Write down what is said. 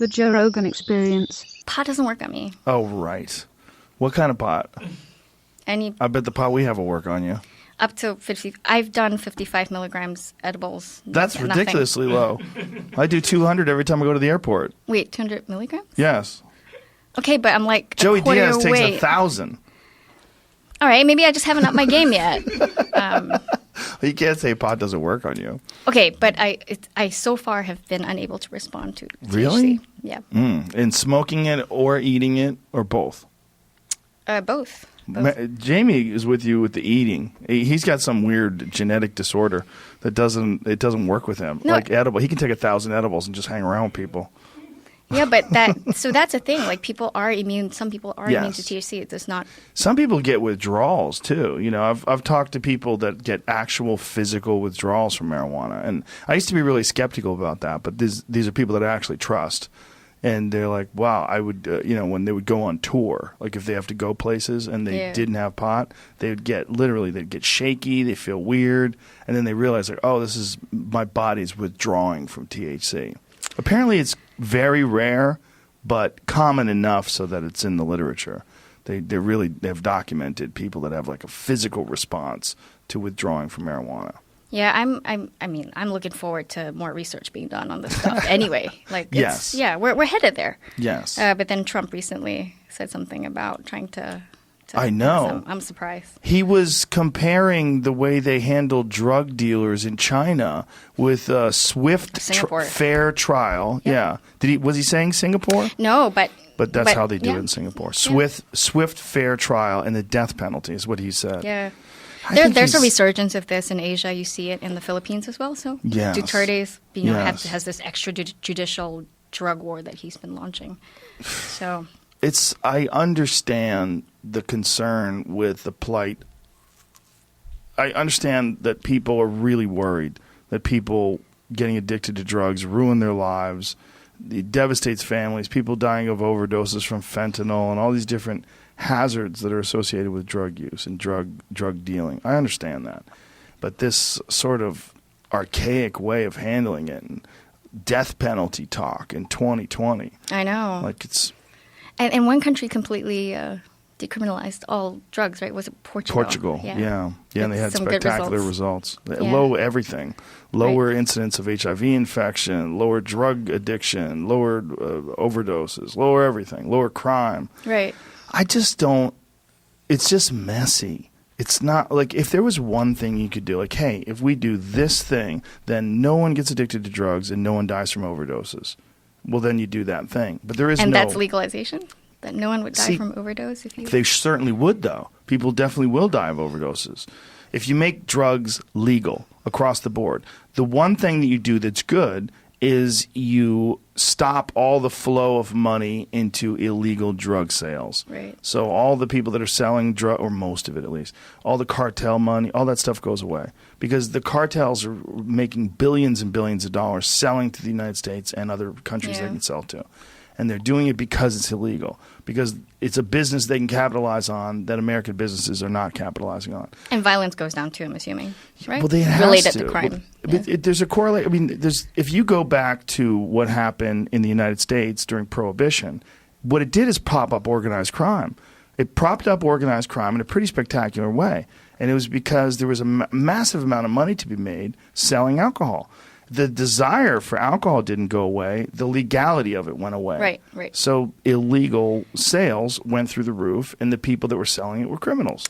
The Joe Rogan Experience. Pot doesn't work on me. Oh, right. What kind of pot? I bet the pot we have will work on you. Up to 50. I've done 55 milligrams edibles. That's Nothing. ridiculously low. I do 200 every time I go to the airport. Wait, 200 milligrams? Yes. Okay, but I'm like Joey a quarter Diaz takes away. 1,000. All right, maybe I just haven't upped my game yet. You can't say pot doesn't work on you. Okay, but I so far have been unable to respond to Really? THC. Yeah. And smoking it or eating it or both? Both. Jamie is with you with the eating. He's got some weird genetic disorder that doesn't work with him. No. Like edible, he can take 1,000 edibles and just hang around with people. Yeah, but that's a thing. Like people are immune. Some people are immune to THC. It does not. Some people get withdrawals too. You know, I've talked to people that get actual physical withdrawals from marijuana, and I used to be really skeptical about that. But these are people that I actually trust, and they're like, "Wow, I would." When they would go on tour, like if they have to go places and they didn't have pot, they'd get shaky, they feel weird, and then they realize like, "Oh, this is my body's withdrawing from THC." Apparently, it's very rare, but common enough so that it's in the literature. They've documented people that have like a physical response to withdrawing from marijuana. Yeah, I'm looking forward to more research being done on this stuff. Anyway, yes, we're headed there. Yes, but then Trump recently said something about trying to I know. I'm surprised. He was comparing the way they handled drug dealers in China with a swift, fair trial. Yep. Yeah. Was he saying Singapore? No, but that's how they do it in Singapore. Swift, fair trial, and the death penalty is what he said. Yeah. There's a resurgence of this in Asia. You see it in the Philippines as well. So Duterte's has this extrajudicial drug war that he's been launching. So I understand the concern with the plight. I understand that people are really worried that people getting addicted to drugs ruin their lives. It devastates families, people dying of overdoses from fentanyl and all these different hazards that are associated with drug use and drug dealing. I understand that. But this sort of archaic way of handling it and death penalty talk in 2020. I know. Like it's... And one country completely decriminalized all drugs, right? Was it Portugal? Portugal, yeah. And they had spectacular results. Yeah. Low everything. Lower incidence of HIV infection, lower drug addiction, lower overdoses, lower everything, lower crime. Right. I just don't – it's just messy. It's not – like if there was one thing you could do, like, hey, if we do this thing, then no one gets addicted to drugs and no one dies from overdoses. Well, then you do that thing. But there is and that's legalization? That no one would die from overdose? They certainly would, though. People definitely will die of overdoses. If you make drugs legal across the board, the one thing that you do that's good is you stop all the flow of money into illegal drug sales. Right. So all the people that are selling drug, or most of it at least, all the cartel money, all that stuff goes away. Because the cartels are making billions and billions of dollars selling to the United States and other countries they can sell to. And they're doing it because it's illegal. Because it's a business they can capitalize on that American businesses are not capitalizing on. And violence goes down too, I'm assuming, right? Well, they have related to. to crime. There's a correlation. I mean, if you go back to what happened in the United States during Prohibition, what it did is prop up organized crime. It propped up organized crime in a pretty spectacular way. And it was because there was a massive amount of money to be made selling alcohol. The desire for alcohol didn't go away. The legality of it went away. Right. So illegal sales went through the roof, and the people that were selling it were criminals.